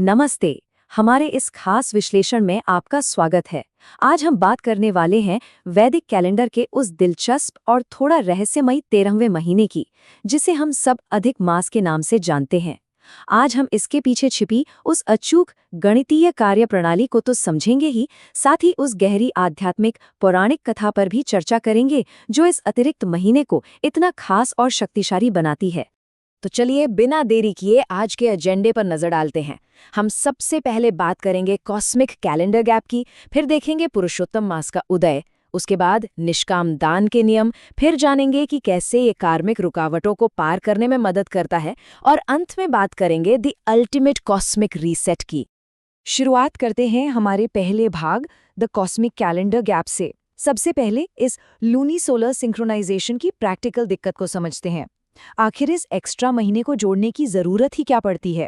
नमस्ते। हमारे इस खास विश्लेषण में आपका स्वागत है। आज हम बात करने वाले हैं वैदिक कैलेंडर के उस दिलचस्प और थोड़ा रहस्यमयी 13वें महीने की, जिसे हम सब अधिक मास के नाम से जानते हैं। आज हम इसके पीछे छिपी उस अचूक गणितीय कार्यप्रणाली को तो समझेंगे ही, साथ ही उस गहरी आध्यात्मिक पौराणिक कथा पर भी चर्चा करेंगे जो इस अतिरिक्त महीने को इतना खास और शक्तिशाली बनाती है। तो चलिए बिना देरी किए आज के एजेंडे पर नजर डालते हैं। हम सबसे पहले बात करेंगे कॉस्मिक कैलेंडर गैप की, फिर देखेंगे पुरुषोत्तम मास का उदय, उसके बाद निष्काम दान के नियम, फिर जानेंगे कि कैसे ये कार्मिक रुकावटों को पार करने में मदद करता है, और अंत में बात करेंगे द अल्टीमेट कॉस्मिक रीसेट की। शुरुआत करते हैं हमारे पहले भाग द कॉस्मिक कैलेंडर गैप से। सबसे पहले इस लूनी सोलर सिंक्रोनाइजेशन की प्रैक्टिकल दिक्कत को समझते हैं। आखिर इस एक्स्ट्रा महीने को जोड़ने की जरूरत ही क्या पड़ती है?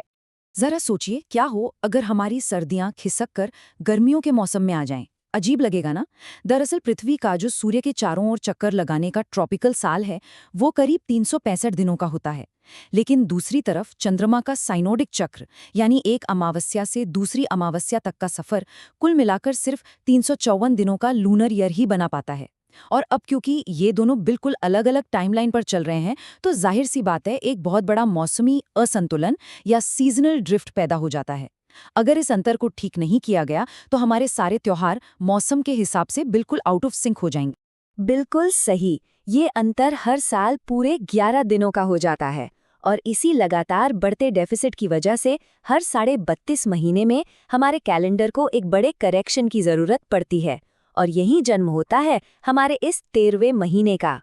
जरा सोचिए, क्या हो अगर हमारी सर्दियां खिसक कर गर्मियों के मौसम में आ जाएं? अजीब लगेगा ना? दरअसल पृथ्वी का जो सूर्य के चारों ओर चक्कर लगाने का ट्रॉपिकल साल है, वो करीब 365 दिनों का होता है। लेकिन दूसरी तरफ चंद्रमा का साइनोडिक चक्र, यानी एक अमावस्या से दूसरी अमावस्या तक का सफर, कुल मिलाकर सिर्फ 354 दिनों का लूनर ईयर ही बना पाता है। और अब क्योंकि ये दोनों बिल्कुल अलग अलग टाइमलाइन पर चल रहे हैं, तो जाहिर सी बात है एक बहुत बड़ा मौसमी असंतुलन या सीजनल ड्रिफ्ट पैदा हो जाता है। अगर इस अंतर को ठीक नहीं किया गया तो हमारे सारे त्योहार मौसम के हिसाब से बिल्कुल आउट ऑफ सिंक हो जाएंगे। बिल्कुल सही। ये अंतर हर साल पूरे 11 दिनों का हो जाता है, और इसी लगातार बढ़ते डेफिसिट की वजह से हर 32.5 महीने में हमारे कैलेंडर को एक बड़े करेक्शन की जरूरत पड़ती है, और यही जन्म होता है हमारे इस 13वें महीने का।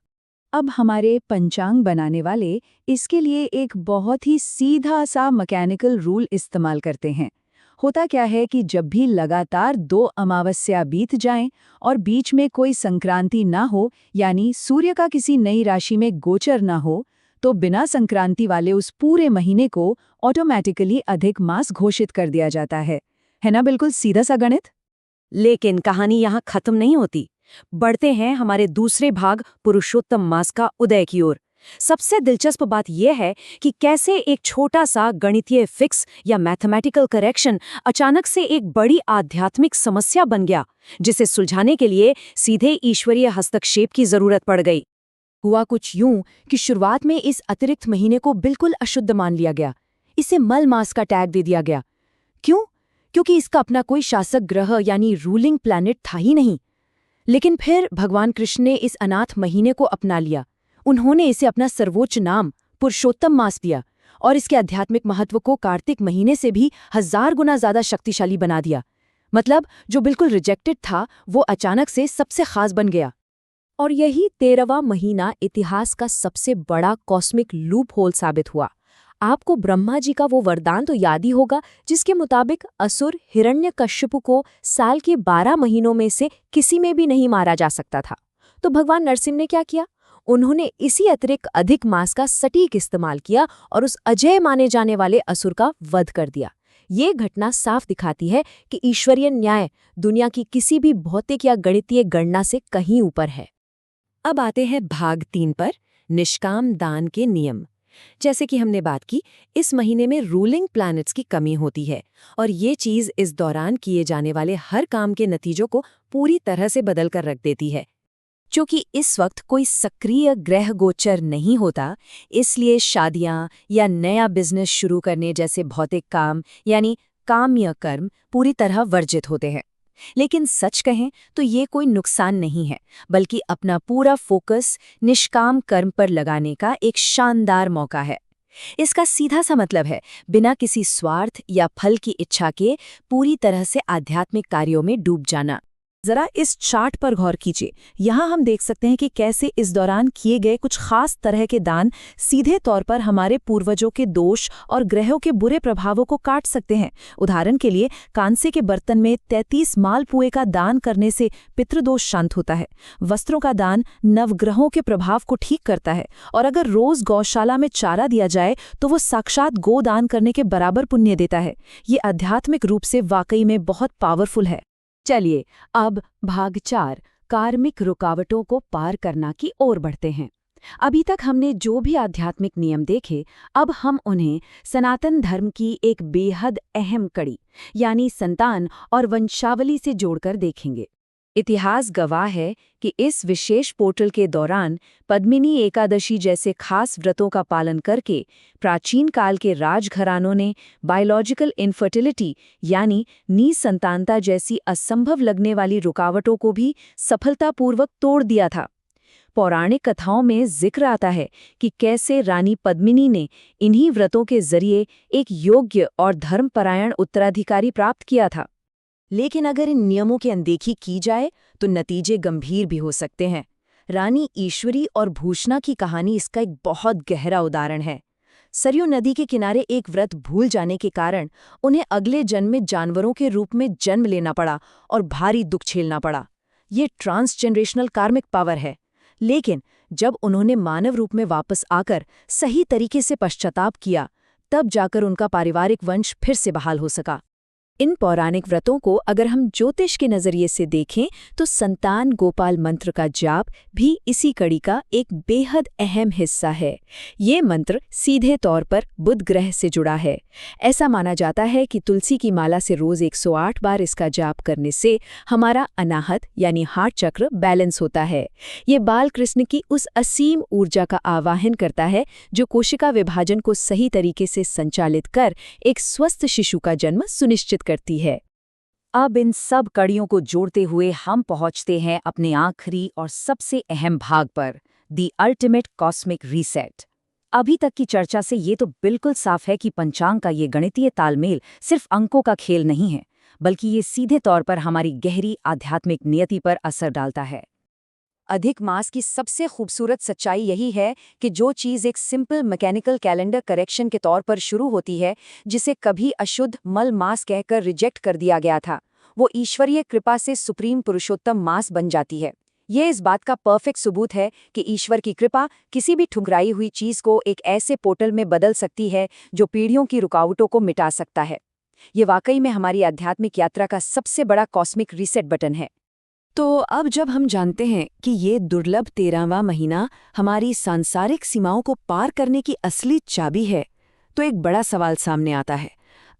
अब हमारे पंचांग बनाने वाले इसके लिए एक बहुत ही सीधा सा मैकेनिकल रूल इस्तेमाल करते हैं। होता क्या है कि जब भी लगातार 2 अमावस्या बीत जाएं और बीच में कोई संक्रांति ना हो, यानी सूर्य का किसी नई राशि में गोचर ना हो, तो बिना संक्रांति वाले उस पूरे महीने को ऑटोमेटिकली अधिक मास घोषित कर दिया जाता है ना? बिल्कुल सीधा सा गणित। लेकिन कहानी यहाँ खत्म नहीं होती। बढ़ते हैं हमारे दूसरे भाग पुरुषोत्तम मास का उदय की ओर। सबसे दिलचस्प बात यह है कि कैसे एक छोटा सा गणितीय फिक्स या मैथमेटिकल करेक्शन अचानक से एक बड़ी आध्यात्मिक समस्या बन गया, जिसे सुलझाने के लिए सीधे ईश्वरीय हस्तक्षेप की जरूरत पड़ गई। हुआ कुछ यूं कि शुरुआत में इस अतिरिक्त महीने को बिल्कुल अशुद्ध मान लिया गया। इसे मल मास का टैग दे दिया गया। क्यों? क्योंकि इसका अपना कोई शासक ग्रह यानी रूलिंग प्लैनेट था ही नहीं। लेकिन फिर भगवान कृष्ण ने इस अनाथ महीने को अपना लिया। उन्होंने इसे अपना सर्वोच्च नाम पुरुषोत्तम मास दिया, और इसके आध्यात्मिक महत्व को कार्तिक महीने से भी 1000 गुना ज्यादा शक्तिशाली बना दिया। मतलब जो बिल्कुल रिजेक्टेड था, वो अचानक से सबसे खास बन गया। और यही 13वां महीना इतिहास का सबसे बड़ा कॉस्मिक लूप होल साबित हुआ। आपको ब्रह्मा जी का वो वरदान तो याद ही होगा, जिसके मुताबिक असुर हिरण्यकश्यपु को साल के 12 महीनों में से किसी में भी नहीं मारा जा सकता था। तो भगवान नरसिंह ने क्या किया? उन्होंने इसी अतिरिक्त अधिक मास का सटीक इस्तेमाल किया और उस अजेय माने जाने वाले असुर का वध कर दिया। ये घटना साफ दिखाती है कि ईश्वरीय न्याय दुनिया की किसी भी भौतिक या गणितीय गणना से कहीं ऊपर है। अब आते हैं भाग 3 पर, निष्काम दान के नियम। जैसे कि हमने बात की, इस महीने में रूलिंग प्लैनेट्स की कमी होती है, और ये चीज इस दौरान किए जाने वाले हर काम के नतीजों को पूरी तरह से बदल कर रख देती है। क्योंकि इस वक्त कोई सक्रिय ग्रह गोचर नहीं होता, इसलिए शादियां या नया बिजनेस शुरू करने जैसे भौतिक काम यानी काम्य कर्म पूरी तरह वर्जित होते हैं। लेकिन सच कहें तो ये कोई नुकसान नहीं है, बल्कि अपना पूरा फोकस निष्काम कर्म पर लगाने का एक शानदार मौका है। इसका सीधा सा मतलब है बिना किसी स्वार्थ या फल की इच्छा के पूरी तरह से आध्यात्मिक कार्यों में डूब जाना। जरा इस चार्ट पर गौर कीजिए। यहाँ हम देख सकते हैं कि कैसे इस दौरान किए गए कुछ खास तरह के दान सीधे तौर पर हमारे पूर्वजों के दोष और ग्रहों के बुरे प्रभावों को काट सकते हैं। उदाहरण के लिए, कांसे के बर्तन में 33 मालपुए का दान करने से पितृदोष शांत होता है। वस्त्रों का दान नवग्रहों के प्रभाव को ठीक करता है, और अगर रोज गौशाला में चारा दिया जाए तो वो साक्षात गोदान करने के बराबर पुण्य देता है। ये आध्यात्मिक रूप से वाकई में बहुत पावरफुल है। चलिए अब भाग 4 कार्मिक रुकावटों को पार करना की ओर बढ़ते हैं। अभी तक हमने जो भी आध्यात्मिक नियम देखे, अब हम उन्हें सनातन धर्म की एक बेहद अहम कड़ी यानी संतान और वंशावली से जोड़कर देखेंगे। इतिहास गवाह है कि इस विशेष पोर्टल के दौरान पद्मिनी एकादशी जैसे खास व्रतों का पालन करके प्राचीन काल के राजघरानों ने बायोलॉजिकल इनफर्टिलिटी यानी निसंतानता जैसी असंभव लगने वाली रुकावटों को भी सफलतापूर्वक तोड़ दिया था। पौराणिक कथाओं में जिक्र आता है कि कैसे रानी पद्मिनी ने इन्हीं व्रतों के जरिए एक योग्य और धर्मपरायण उत्तराधिकारी प्राप्त किया था। लेकिन अगर इन नियमों की अनदेखी की जाए तो नतीजे गंभीर भी हो सकते हैं। रानी ईश्वरी और भूषणा की कहानी इसका एक बहुत गहरा उदाहरण है। सरयू नदी के किनारे एक व्रत भूल जाने के कारण उन्हें अगले जन्म में जानवरों के रूप में जन्म लेना पड़ा और भारी दुख झेलना पड़ा। ये ट्रांसजेनरेशनल कार्मिक पावर है। लेकिन जब उन्होंने मानव रूप में वापस आकर सही तरीके से पश्चाताप किया, तब जाकर उनका पारिवारिक वंश फिर से बहाल हो सका। इन पौराणिक व्रतों को अगर हम ज्योतिष के नजरिए से देखें तो संतान गोपाल मंत्र का जाप भी इसी कड़ी का एक बेहद अहम हिस्सा है। ये मंत्र सीधे तौर पर बुध ग्रह से जुड़ा है। ऐसा माना जाता है कि तुलसी की माला से रोज 108 बार इसका जाप करने से हमारा अनाहत यानी हार्ट चक्र बैलेंस होता है। ये बाल कृष्ण की उस असीम ऊर्जा का आवाहन करता है जो कोशिका विभाजन को सही तरीके से संचालित कर एक स्वस्थ शिशु का जन्म सुनिश्चित करती है। अब इन सब कड़ियों को जोड़ते हुए हम पहुंचते हैं अपने आखिरी और सबसे अहम भाग पर, द अल्टीमेट कॉस्मिक रीसेट। अभी तक की चर्चा से ये तो बिल्कुल साफ है कि पंचांग का ये गणितीय तालमेल सिर्फ अंकों का खेल नहीं है, बल्कि ये सीधे तौर पर हमारी गहरी आध्यात्मिक नियति पर असर डालता है। अधिक मास की सबसे खूबसूरत सच्चाई यही है कि जो चीज़ एक सिंपल मैकेनिकल कैलेंडर करेक्शन के तौर पर शुरू होती है, जिसे कभी अशुद्ध मल मास कहकर रिजेक्ट कर दिया गया था, वो ईश्वरीय कृपा से सुप्रीम पुरुषोत्तम मास बन जाती है। ये इस बात का परफेक्ट सबूत है कि ईश्वर की कृपा किसी भी ठुकराई हुई चीज़ को एक ऐसे पोर्टल में बदल सकती है जो पीढ़ियों की रुकावटों को मिटा सकता है। ये वाकई में हमारी आध्यात्मिक यात्रा का सबसे बड़ा कॉस्मिक रीसेट बटन है। तो अब जब हम जानते हैं कि ये दुर्लभ 13वां महीना हमारी सांसारिक सीमाओं को पार करने की असली चाबी है, तो एक बड़ा सवाल सामने आता है।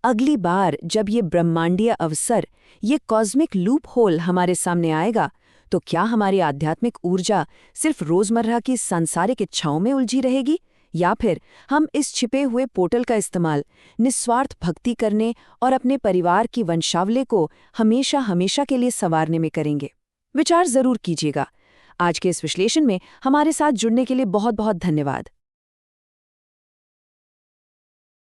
अगली बार जब ये ब्रह्मांडीय अवसर, ये कॉस्मिक लूप होल हमारे सामने आएगा, तो क्या हमारी आध्यात्मिक ऊर्जा सिर्फ रोजमर्रा की सांसारिक इच्छाओं में उलझी रहेगी, या फिर हम इस छिपे हुए पोर्टल का इस्तेमाल निस्वार्थ भक्ति करने और अपने परिवार की वंशावली को हमेशा हमेशा के लिए संवारने में करेंगे? विचार जरूर कीजिएगा। आज के इस विश्लेषण में हमारे साथ जुड़ने के लिए बहुत बहुत धन्यवाद।